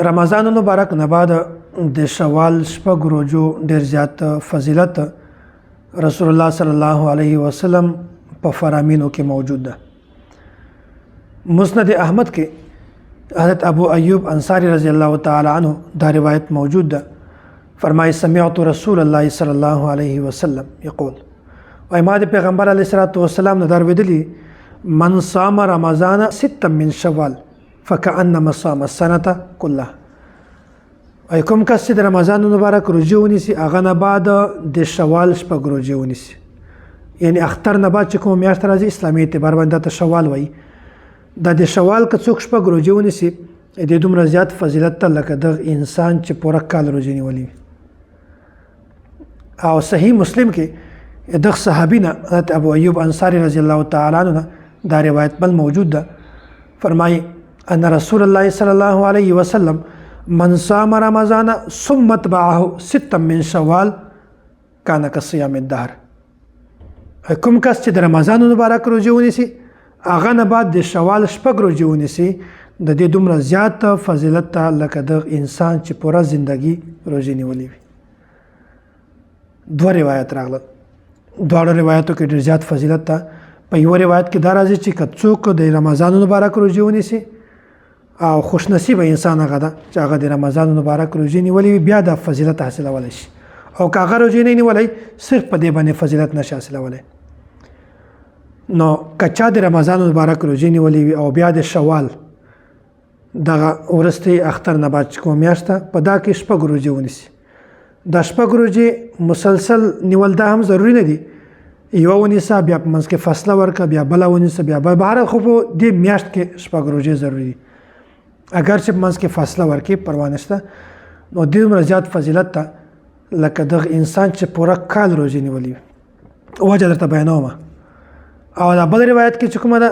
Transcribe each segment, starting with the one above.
رمضان المبارک نه بعد د شوال شپږ روزو ډیر زیات فضیلت رسول الله صلی الله علیه وسلم په فرامینو کې موجود ده. مسند احمد کې حضرت ابو ایوب انصاری رضی الله تعالی عنہ دا روایت موجود ده. فرمایي سمعت رسول الله صلی الله علیه وسلم یقول وای ما د پیغمبر علیه الصلاۃ والسلام نه درویدلی من صام رمضان ستا من شوال فكأنما صام السنه كلها. ای کوم کس چې د رمضان مبارک روزه ونیسي هغه نه بعد د شوال شپږ روزه ونیسي، یعنی اختر نه بعد چې کوم میاشت راځي اسلامي اعتبار باندې ته شوال وایي. د شوال که څوک شپږ روزه ونیسي د دومره زیات فضیلت ته لکه د انسان چې پوره کال روزه نیولي. او صحیح مسلم کې د صحابي نه حضرت ابو ایوب انصاری رضی الله تعالی عنہ دا روایت بل موجود ده. فرمایي ان رسول الله صلی الله علیه وسلم من صام رمضان ثم اتبعه ستا من شوال كان كصيام الدهر. کوم کس چې د رمضان مبارک روزه ونیسي هغه نه بعد د شوال شپږ روزه ونیسي د دې دومره زیات فضیلت ته لکه د انسان چې پوره زندگی روزه نیولې وي. دوه روایت راغله، دواړو روایتو کې ډېر زیات فضیلت ته. په یو روایت کې دا راځي چې که څوک د رمضان مبارک روزه ونیسي او خوش نصیب انسان هغه ده چې هغه د رمضان مبارک روزه نیولې بیا د فضیلت حاصلولی شي، او که هغه روزه نه نیولای صرف په دې باندې فضیلت نشي حاصلولی. نو که چا د رمضان مبارک روزه نیولې او بیا د شوال دغه ورستي اختر نه بعد کوم میاشت په دا کې شپږ روزه ونیسي، دا شپږ روزه مسلسل نیول دا هم ضروری نه دي. یو ونیسه بیا په منځ کې فاصله ورکړه بیا بله ونیسه بیا بهر خو په دې میاشت کې شپږ روزه ضروری دي. اگر چې په منځ کې فاصله ورکړي پروا نشته. نو دومره زیات فضیلت ته لکه دغه انسان چې پوره کال روزه نیولې وجه درته بیانوم. او دا بل روایت کې چې کومه ده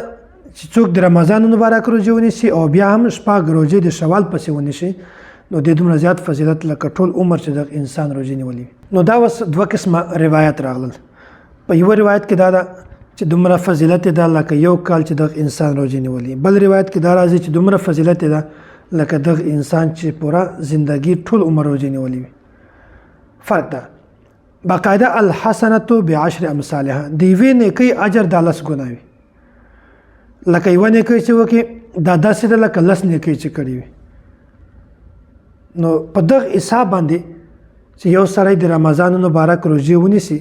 چې څوک د رمضان مبارک روزه ونیسي او بیا هم شپږ روزه د شوال پسې ونیسي نو د دومره زیات فضیلت لکه ټول عمر چې د انسان روزه نیولې. نو دا اوس دوه قسمه روایت راغلل. په یو روایت کې دا ده چې دومره فضیلت ده لکه یو کال چې د انسان روزه نیولې. بل روایت کې دا راځي چې دومره فضیلت ده لکه د انسان چې پوره زندگی ټول عمر روزه نیولې. فرق ده باقاعده الحسنه بعشر امثالها، دی وی نیکی اجر د 10 ګنا وي. لکه یو نیکی چې وکي دا 10 ده لکه 10 نیکی چې کړی وي. نو په دغه حساب باندې چې یو سړی د رمضان مبارک روزه ونیسي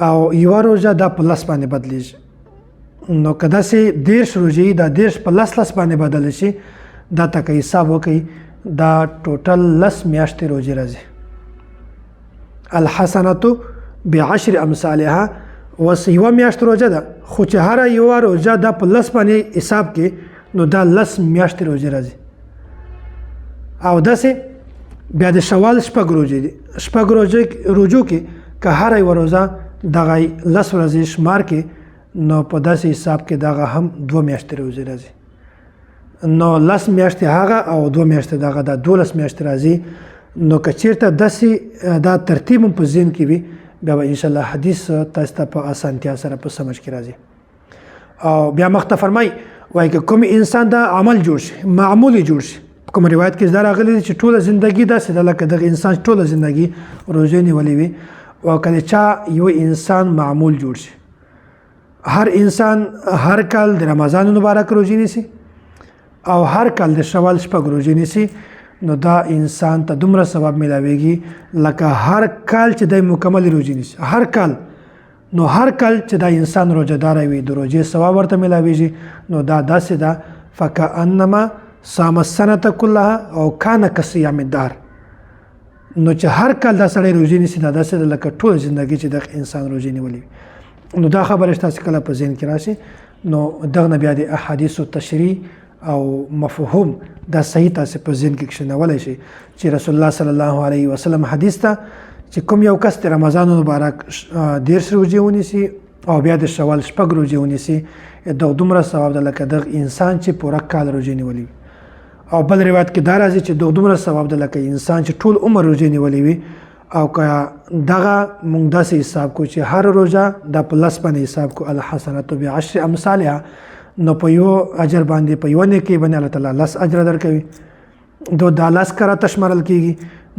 او یو روزه دا په 10 باندې بدلیږي، نو کدا سي 10 روزه دا 10 په 10 باندې بدل شي دا تک حساب وکي دا ټوټل 10 میاشتې روزه راځي. الحسنه بعشر امثالها وسیو میاشت روزه ده خو چې هر یو روزه دا په 10 باندې حساب کې نو دا 10 میاشتې روزه راځي. او داسې بیا د شوال شپږ روزه دي. شپږ روزو کې که هر یو روزه دغه 10 ورځې شمار کې نو په داسې حساب کې دغه هم 2 میاشتې روزه راځي. نو 10 میاشتې هغه او 2 میاشتې دغه دا 12 میاشتې راځي. نو که چیرته داسې دا ترتیب په ذهن کې وي بیا به انشاءالله حدیث تاسو ته په اسانتیا سره په سمجھ کې راځي. او بیا مخته فرمای وایي که کوم انسان دا عمل جوړ شي معمولی جوړ شي، کوم روایت کې دا راغلی چې ټوله زندگی داسې ده لکه دغه انسان ټوله زندگی روزه نیولې وي. او کله چا یو انسان معمول جوړ شي، هر انسان هر کال د رمضان مبارک روزه نیسي او هر کال د شوال شپږ روزه نیسي نو دا انسان ته دومره ثواب ملاويږي لکه هر کال چې د مکمل روزه نیسي. هر کال نو هر کال چې دا انسان روزه دار وي د روزه ثواب ورته ملاويږي. نو دا داسې ده فكأنما صام السنه كلها او كان كصيام الدهر. نو چې هر کال دا سړی روزه نیسي دا داسې لکه ټول ژوندۍ چې د انسان روزه نیولې. نو دا خبره تاسو کله په ذهن کې راشي نو دغه بیا د احادیث او تشریح او مفهوم دا صحیح تاسو په ذهن کې کښنولای شي چې رسول الله صلی الله علیه وسلم حدیث ته چې کوم یو کس د رمضان مبارک 10 روزه ونیسي او بیا د شوال شپږ روزه ونیسي دغه دومره ثواب ده لکه د انسان چې پوره کال روزه نیولې. او بل روایت کې دا راځي چې دغه دومره ثواب ده لکه انسان چې ټول عمر روزه نیولې وي. او که دغه مونږ داسې حساب کو چې هر روزه د پلس باندې حساب کو الحسنه بعشر امثالها نو په یو اجر باندې په یو نیکی باندې الله تعالی 10 اجر درکوي. دا لاس کراته شمارل کیږي.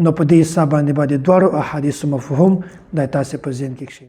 نو په دې حساب باندې دواړو احادیثو مفهوم د تاسو په ذهن کې کښیني.